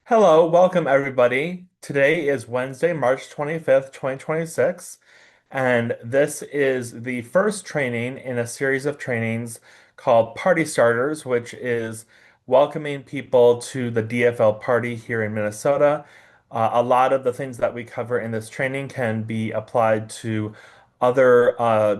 Hello, welcome everybody. Today is Wednesday, March 25th, 2026, and this is the first training in a series of trainings called Party Starters, which is welcoming people to the DFL party here in Minnesota. A lot of the things that we cover in this training can be applied to other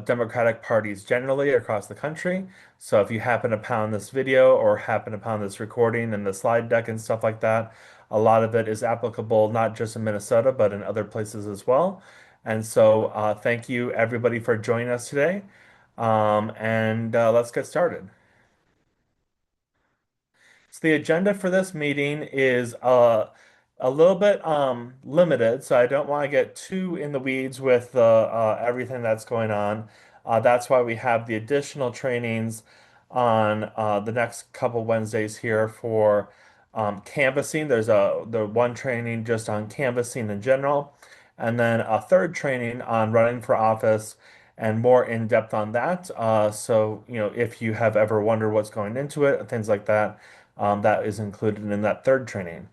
Democratic parties generally across the country. So if you happen to pound this video or happen to pound this recording and the slide deck and stuff like that, a lot of it is applicable not just in Minnesota, but in other places as well. And so, thank you everybody for joining us today. And let's get started. So the agenda for this meeting is a little bit limited, so I don't want to get too in the weeds with everything that's going on. That's why we have the additional trainings on the next couple Wednesdays here for canvassing. There's the one training just on canvassing in general, and then a third training on running for office and more in depth on that. So, if you have ever wondered what's going into it, things like that, that is included in that third training.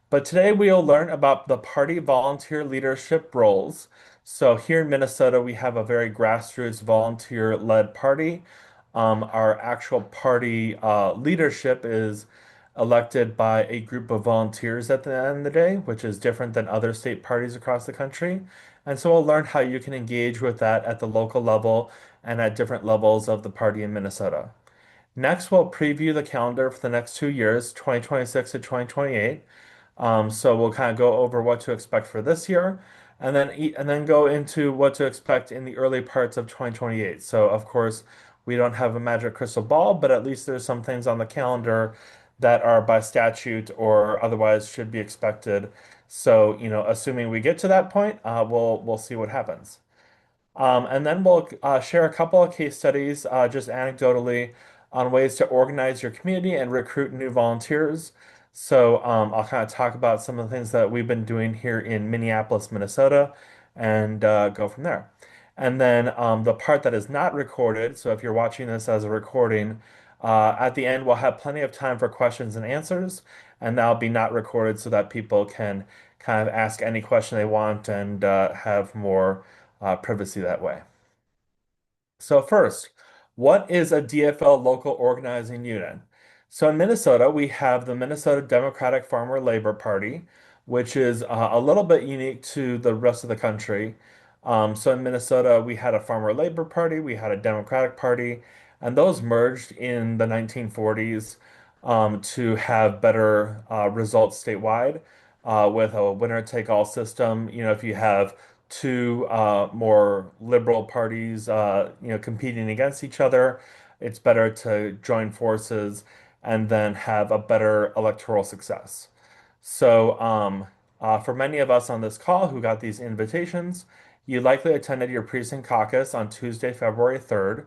But today we'll learn about the party volunteer leadership roles. So here in Minnesota, we have a very grassroots volunteer-led party. Our actual party leadership is elected by a group of volunteers at the end of the day, which is different than other state parties across the country. And so we'll learn how you can engage with that at the local level and at different levels of the party in Minnesota. Next, we'll preview the calendar for the next 2 years, 2026 to 2028. So we'll kind of go over what to expect for this year, and then go into what to expect in the early parts of 2028. So of course, we don't have a magic crystal ball, but at least there's some things on the calendar that are by statute or otherwise should be expected. So, assuming we get to that point, we'll see what happens. And then we'll share a couple of case studies, just anecdotally, on ways to organize your community and recruit new volunteers. So I'll kind of talk about some of the things that we've been doing here in Minneapolis, Minnesota, and go from there. And then the part that is not recorded, so if you're watching this as a recording, at the end we'll have plenty of time for questions and answers, and that'll be not recorded so that people can kind of ask any question they want and have more privacy that way. So first, what is a DFL local organizing unit? So in Minnesota, we have the Minnesota Democratic Farmer Labor Party, which is a little bit unique to the rest of the country. So in Minnesota, we had a Farmer Labor Party, we had a Democratic Party, and those merged in the 1940s to have better results statewide with a winner-take-all system. If you have two more liberal parties, competing against each other, it's better to join forces and then have a better electoral success. So, for many of us on this call who got these invitations, you likely attended your precinct caucus on Tuesday, February 3rd.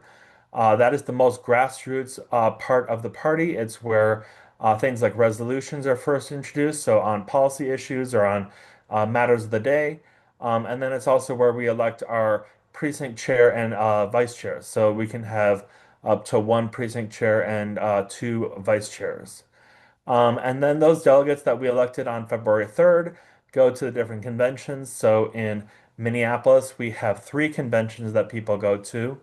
That is the most grassroots part of the party. It's where things like resolutions are first introduced, so on policy issues or on matters of the day. And then it's also where we elect our precinct chair and vice chair. So we can have up to one precinct chair and two vice chairs. And then those delegates that we elected on February 3rd go to the different conventions. So in Minneapolis, we have three conventions that people go to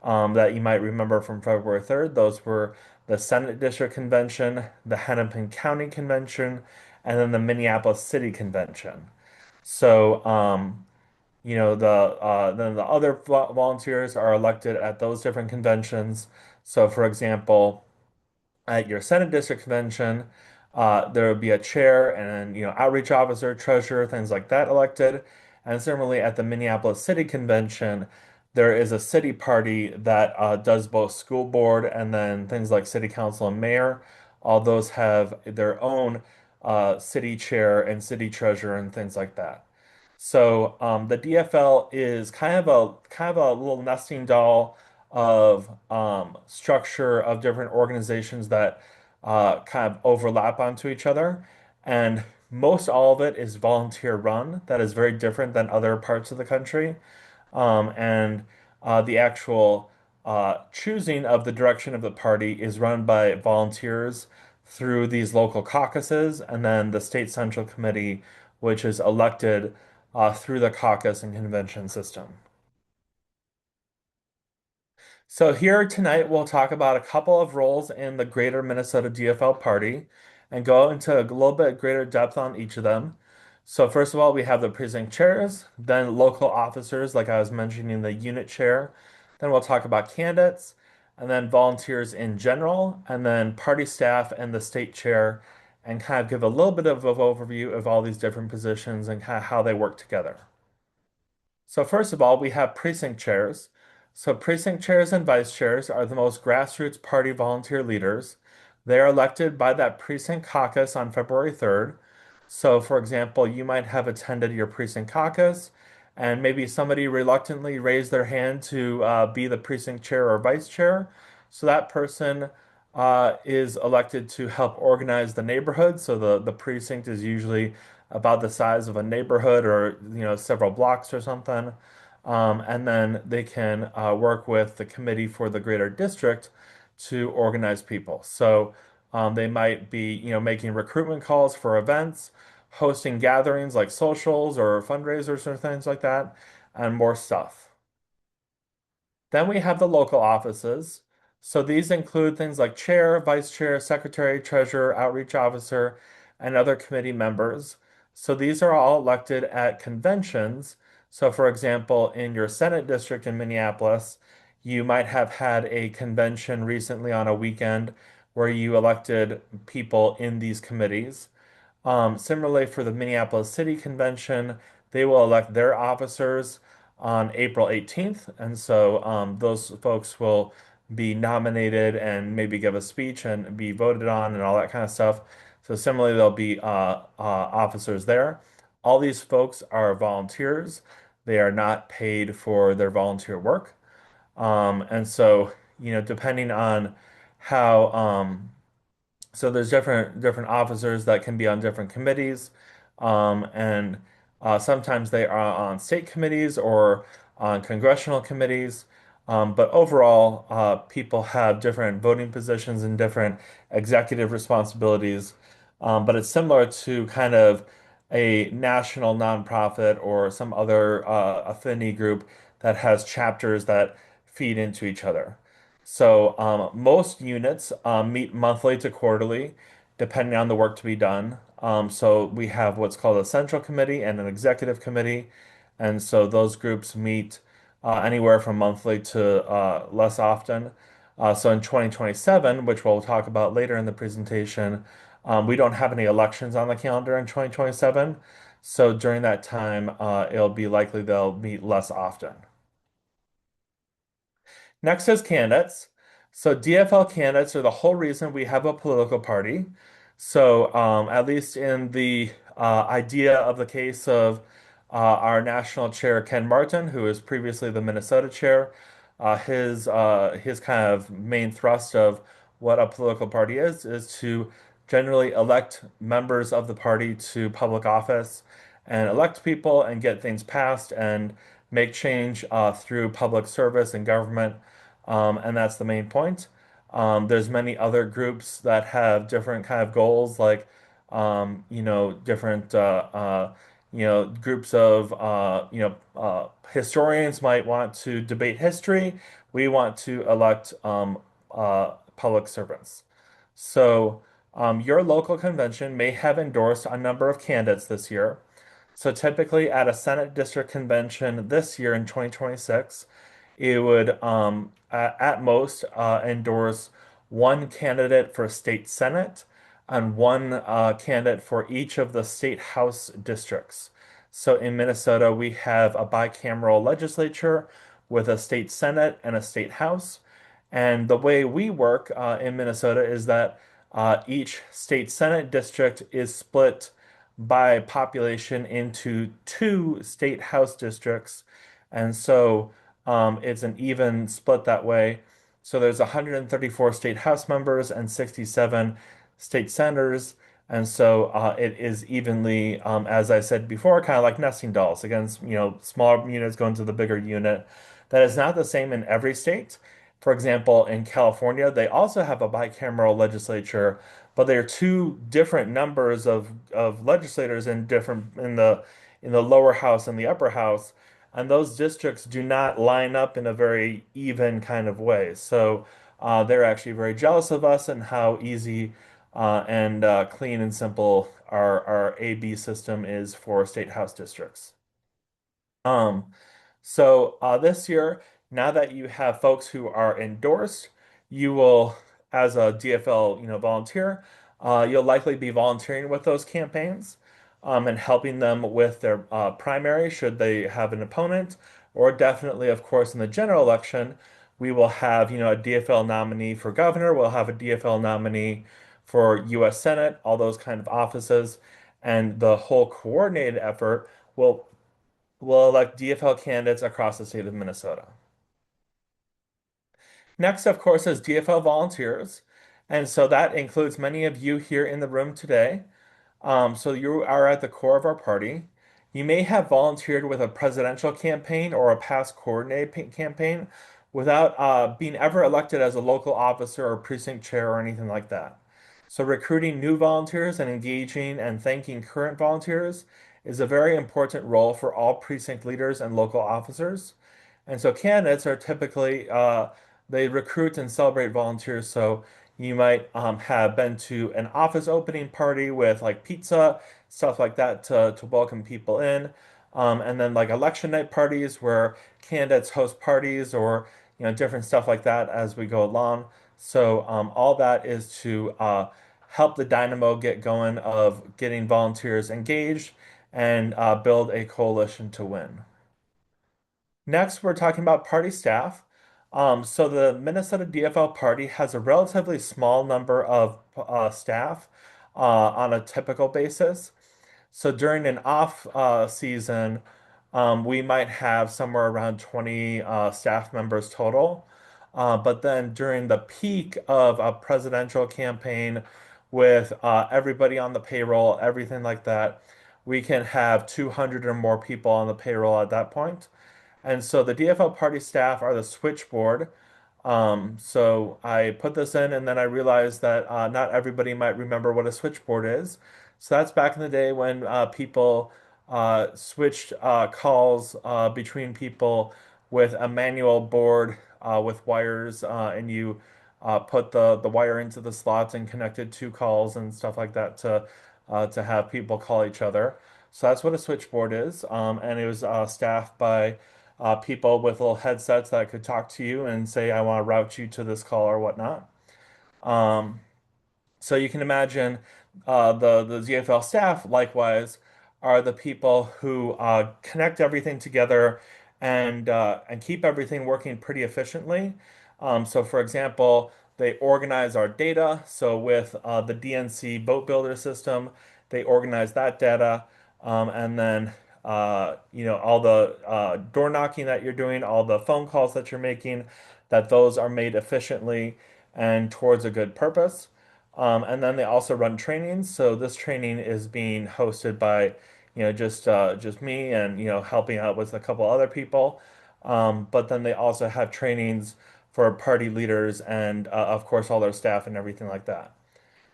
that you might remember from February 3rd. Those were the Senate District Convention, the Hennepin County Convention, and then the Minneapolis City Convention. So, then the other volunteers are elected at those different conventions. So, for example, at your Senate District Convention, there would be a chair and outreach officer, treasurer, things like that elected. And similarly, at the Minneapolis City Convention, there is a city party that does both school board and then things like city council and mayor. All those have their own city chair and city treasurer and things like that. So the DFL is kind of a little nesting doll of structure of different organizations that kind of overlap onto each other. And most all of it is volunteer run. That is very different than other parts of the country. And the actual choosing of the direction of the party is run by volunteers through these local caucuses, and then the state central committee, which is elected through the caucus and convention system. So here tonight, we'll talk about a couple of roles in the Greater Minnesota DFL Party and go into a little bit greater depth on each of them. So first of all, we have the precinct chairs, then local officers, like I was mentioning, the unit chair. Then we'll talk about candidates, and then volunteers in general, and then party staff and the state chair, and kind of give a little bit of an overview of all these different positions and kind of how they work together. So first of all, we have precinct chairs. So precinct chairs and vice chairs are the most grassroots party volunteer leaders. They are elected by that precinct caucus on February 3rd. So for example, you might have attended your precinct caucus and maybe somebody reluctantly raised their hand to be the precinct chair or vice chair. So that person is elected to help organize the neighborhood. So the precinct is usually about the size of a neighborhood or several blocks or something. And then they can work with the committee for the greater district to organize people. So they might be making recruitment calls for events, hosting gatherings like socials or fundraisers or things like that, and more stuff. Then we have the local offices. So these include things like chair, vice chair, secretary, treasurer, outreach officer, and other committee members. So these are all elected at conventions. So for example, in your Senate district in Minneapolis, you might have had a convention recently on a weekend where you elected people in these committees. Similarly, for the Minneapolis City Convention, they will elect their officers on April 18th. And so those folks will be nominated and maybe give a speech and be voted on and all that kind of stuff. So similarly, there'll be officers there. All these folks are volunteers. They are not paid for their volunteer work. And so, depending on how so there's different officers that can be on different committees, and sometimes they are on state committees or on congressional committees. But overall, people have different voting positions and different executive responsibilities. But it's similar to kind of a national nonprofit or some other affinity group that has chapters that feed into each other. So most units meet monthly to quarterly, depending on the work to be done. So we have what's called a central committee and an executive committee, and so those groups meet anywhere from monthly to less often. So in 2027, which we'll talk about later in the presentation, we don't have any elections on the calendar in 2027. So during that time, it'll be likely they'll meet less often. Next is candidates. So DFL candidates are the whole reason we have a political party. So at least in the idea of the case of our national chair, Ken Martin, who was previously the Minnesota chair, his kind of main thrust of what a political party is to generally elect members of the party to public office and elect people and get things passed and make change through public service and government, and that's the main point. There's many other groups that have different kind of goals, like different groups of historians might want to debate history. We want to elect public servants. So your local convention may have endorsed a number of candidates this year. So typically at a Senate district convention this year in 2026, it would at most endorse one candidate for state Senate and one candidate for each of the state House districts. So in Minnesota, we have a bicameral legislature with a state Senate and a state House. And the way we work in Minnesota is that each state Senate district is split by population into two state House districts. And so it's an even split that way. So there's 134 state House members and 67 state senators. And so it is evenly, as I said before, kind of like nesting dolls against, smaller units going to the bigger unit. That is not the same in every state. For example, in California, they also have a bicameral legislature, but they're two different numbers of legislators in different in the lower house and the upper house, and those districts do not line up in a very even kind of way. So they're actually very jealous of us and how easy and clean and simple our AB system is for state house districts. Um, this year, now that you have folks who are endorsed, you will, as a DFL, volunteer, you'll likely be volunteering with those campaigns, and helping them with their primary should they have an opponent, or definitely, of course, in the general election, we will have, a DFL nominee for governor, we'll have a DFL nominee for U.S. Senate, all those kind of offices, and the whole coordinated effort will elect DFL candidates across the state of Minnesota. Next, of course, is DFL volunteers. And so that includes many of you here in the room today. So you are at the core of our party. You may have volunteered with a presidential campaign or a past coordinated campaign without being ever elected as a local officer or precinct chair or anything like that. So recruiting new volunteers and engaging and thanking current volunteers is a very important role for all precinct leaders and local officers. And so candidates are typically they recruit and celebrate volunteers. So you might have been to an office opening party with like pizza, stuff like that to welcome people in. And then like election night parties where candidates host parties or different stuff like that as we go along. So all that is to help the dynamo get going of getting volunteers engaged and build a coalition to win. Next, we're talking about party staff. So the Minnesota DFL party has a relatively small number of staff on a typical basis. So during an off season, we might have somewhere around 20 staff members total. But then during the peak of a presidential campaign with everybody on the payroll, everything like that, we can have 200 or more people on the payroll at that point. And so the DFL party staff are the switchboard. So I put this in and then I realized that not everybody might remember what a switchboard is. So that's back in the day when people switched calls between people with a manual board with wires, and you put the wire into the slots and connected two calls and stuff like that to have people call each other. So that's what a switchboard is, and it was staffed by people with little headsets that could talk to you and say, I want to route you to this call or whatnot. Um, so you can imagine the ZFL staff, likewise, are the people who connect everything together and keep everything working pretty efficiently. So, for example, they organize our data. So, with the DNC boat builder system, they organize that data, and then all the door knocking that you're doing, all the phone calls that you're making, that those are made efficiently and towards a good purpose. And then they also run trainings. So this training is being hosted by, just me and helping out with a couple other people. But then they also have trainings for party leaders and of course all their staff and everything like that.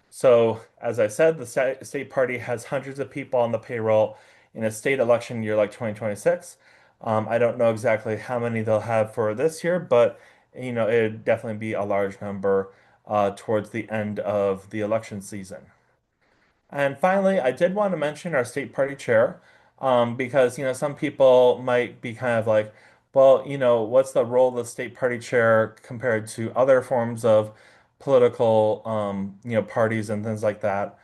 So as I said, the state party has hundreds of people on the payroll in a state election year like 2026. I don't know exactly how many they'll have for this year, but it'd definitely be a large number towards the end of the election season. And finally, I did want to mention our state party chair, because some people might be kind of like, well, what's the role of the state party chair compared to other forms of political, parties and things like that.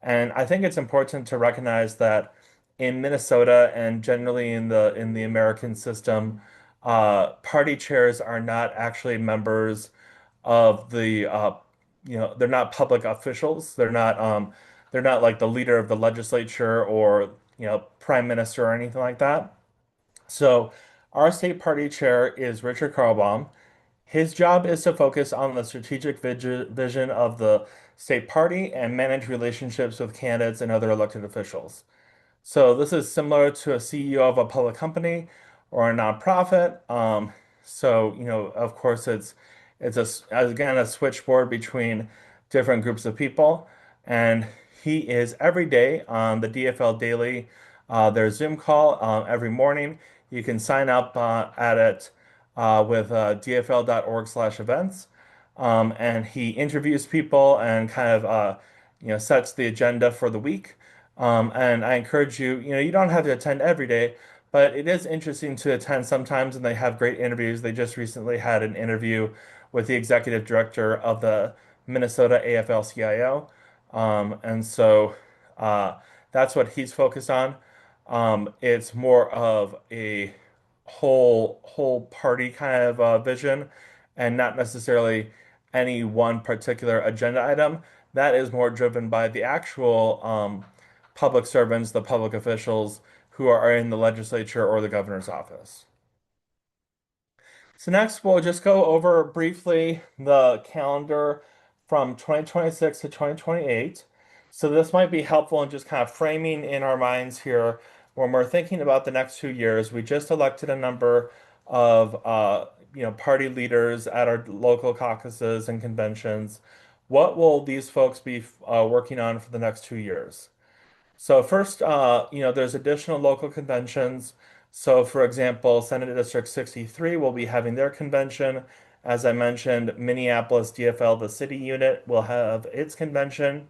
And I think it's important to recognize that in Minnesota and generally in the American system, party chairs are not actually members of the they're not public officials. They're not like the leader of the legislature or prime minister or anything like that. So our state party chair is Richard Carlbaum. His job is to focus on the strategic vision of the state party and manage relationships with candidates and other elected officials. So this is similar to a CEO of a public company or a nonprofit. So, of course, it's again a switchboard between different groups of people. and he is every day on the DFL Daily. Their Zoom call every morning. You can sign up at it with dfl.org/events. And he interviews people and kind of sets the agenda for the week. And I encourage you, you don't have to attend every day, but it is interesting to attend sometimes, and they have great interviews. They just recently had an interview with the executive director of the Minnesota AFL-CIO. And so uh, that's what he's focused on. It's more of a whole party kind of vision, and not necessarily any one particular agenda item. That is more driven by the actual public servants, the public officials who are in the legislature or the governor's office. So next, we'll just go over briefly the calendar from 2026 to 2028. So this might be helpful in just kind of framing in our minds here when we're thinking about the next 2 years. We just elected a number of party leaders at our local caucuses and conventions. What will these folks be working on for the next 2 years? So first, there's additional local conventions. So for example, Senate District 63 will be having their convention. As I mentioned, Minneapolis DFL, the city unit, will have its convention.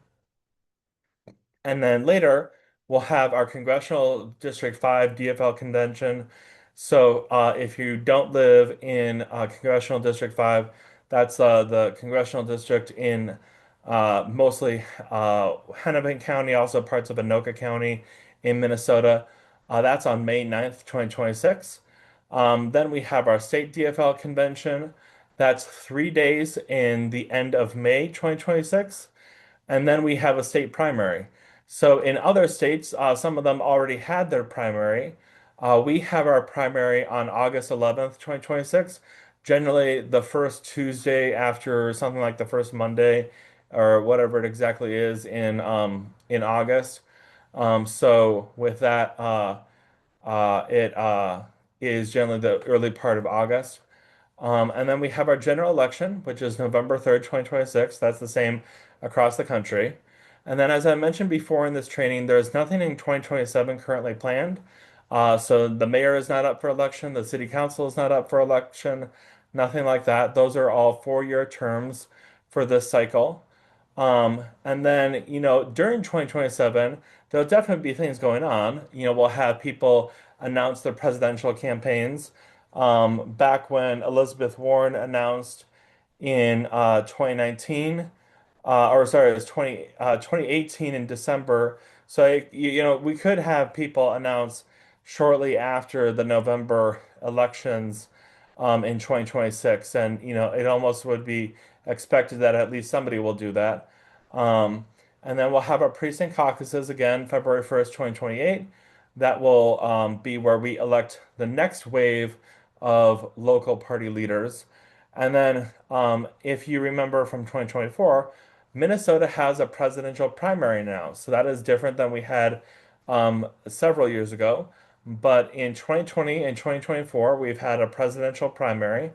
And then later, we'll have our Congressional District 5 DFL convention. So if you don't live in Congressional District 5, that's the congressional district in mostly Hennepin County, also parts of Anoka County in Minnesota. That's on May 9th, 2026. Then we have our state DFL convention. That's 3 days in the end of May 2026. And then we have a state primary. So in other states, some of them already had their primary. We have our primary on August 11th, 2026. Generally, the first Tuesday after something like the first Monday or whatever it exactly is in August. So with that, it is generally the early part of August. And then we have our general election, which is November 3rd, 2026. That's the same across the country. And then, as I mentioned before in this training, there's nothing in 2027 currently planned. So the mayor is not up for election, the city council is not up for election, nothing like that. Those are all 4-year terms for this cycle. And then, during 2027, there'll definitely be things going on. We'll have people announce their presidential campaigns. Back when Elizabeth Warren announced in 2019, or sorry, it was 2018 in December. So, we could have people announce shortly after the November elections in 2026. And, it almost would be expected that at least somebody will do that. Um, and then we'll have our precinct caucuses again, February 1st, 2028. That will be where we elect the next wave of local party leaders. And then, if you remember from 2024, Minnesota has a presidential primary now. So that is different than we had several years ago. But in 2020 and 2024, we've had a presidential primary.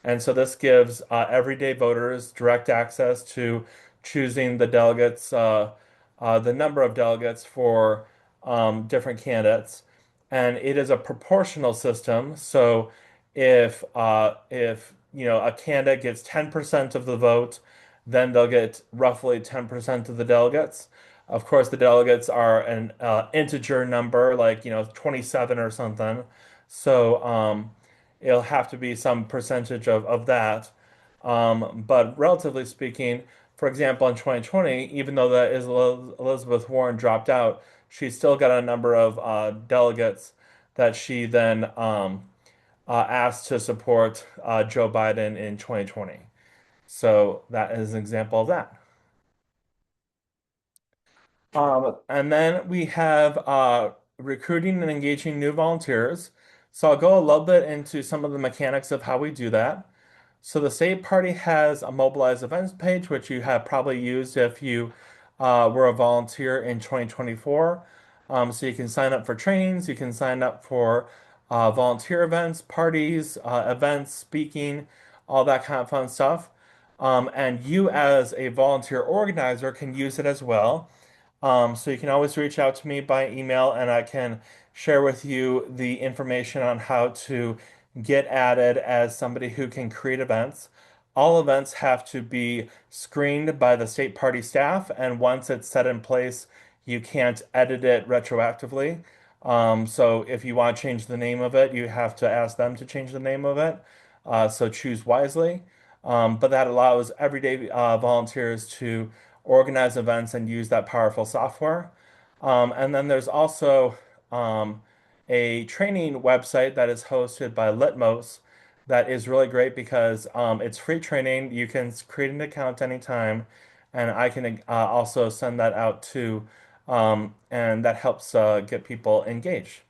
And so this gives everyday voters direct access to choosing the delegates, the number of delegates for different candidates. And it is a proportional system. So if a candidate gets 10% of the vote, then they'll get roughly 10% of the delegates. Of course, the delegates are an integer number, like 27 or something. So it'll have to be some percentage of that. But relatively speaking, for example, in 2020, even though that is Elizabeth Warren dropped out, she still got a number of delegates that she then asked to support Joe Biden in 2020. So that is an example of that. And then we have recruiting and engaging new volunteers. So I'll go a little bit into some of the mechanics of how we do that. So the state party has a mobilized events page, which you have probably used if you were a volunteer in 2024. So you can sign up for trainings, you can sign up for volunteer events, parties, events, speaking, all that kind of fun stuff. And you as a volunteer organizer can use it as well. So you can always reach out to me by email and I can share with you the information on how to get added as somebody who can create events. All events have to be screened by the state party staff, and once it's set in place, you can't edit it retroactively. So if you want to change the name of it, you have to ask them to change the name of it. So choose wisely. But that allows everyday volunteers to organize events and use that powerful software. And then there's also um, a training website that is hosted by Litmos that is really great because it's free training. You can create an account anytime, and I can also send that out too, and that helps get people engaged.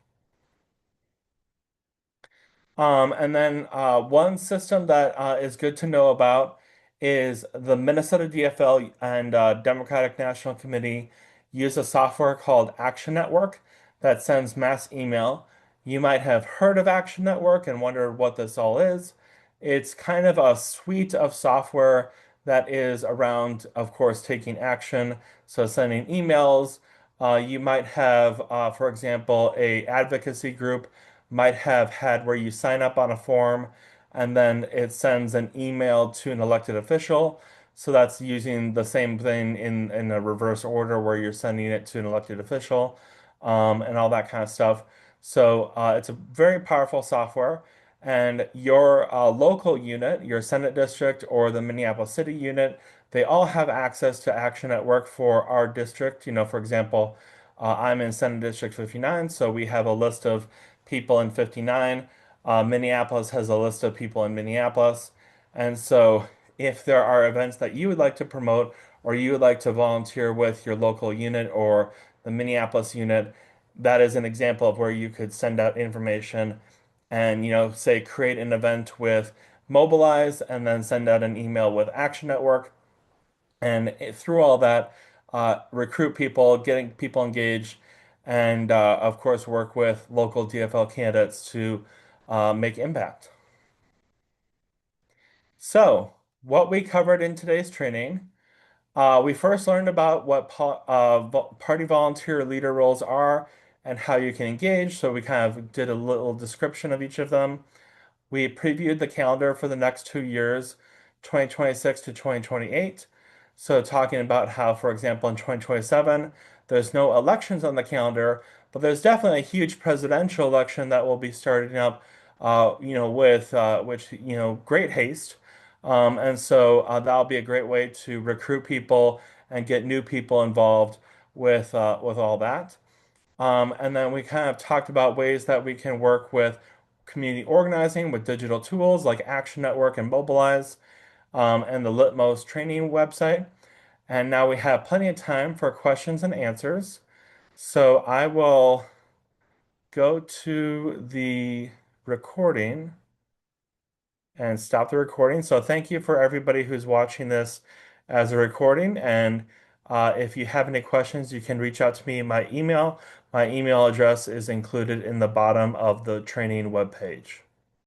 And then one system that is good to know about is the Minnesota DFL and Democratic National Committee use a software called Action Network that sends mass email. You might have heard of Action Network and wondered what this all is. It's kind of a suite of software that is around, of course, taking action. So sending emails. You might have, for example, a advocacy group might have had where you sign up on a form and then it sends an email to an elected official. So that's using the same thing in a reverse order where you're sending it to an elected official and all that kind of stuff. So it's a very powerful software. And your local unit, your Senate district or the Minneapolis City unit, they all have access to Action at Work for our district. You know, for example, I'm in Senate District 59, so we have a list of people in 59. Minneapolis has a list of people in Minneapolis. And so if there are events that you would like to promote or you would like to volunteer with your local unit or the Minneapolis unit, that is an example of where you could send out information and, say create an event with Mobilize and then send out an email with Action Network. And through all that, recruit people, getting people engaged, and of course, work with local DFL candidates to make impact. So, what we covered in today's training, we first learned about what party volunteer leader roles are and how you can engage. So, we kind of did a little description of each of them. We previewed the calendar for the next 2 years, 2026 to 2028. So talking about how, for example, in 2027, there's no elections on the calendar, but there's definitely a huge presidential election that will be starting up, with which, great haste. And so that'll be a great way to recruit people and get new people involved with all that. And then we kind of talked about ways that we can work with community organizing with digital tools like Action Network and Mobilize, and the Litmos training website. And now we have plenty of time for questions and answers. So I will go to the recording and stop the recording. So thank you for everybody who's watching this as a recording. And if you have any questions, you can reach out to me in my email. My email address is included in the bottom of the training webpage.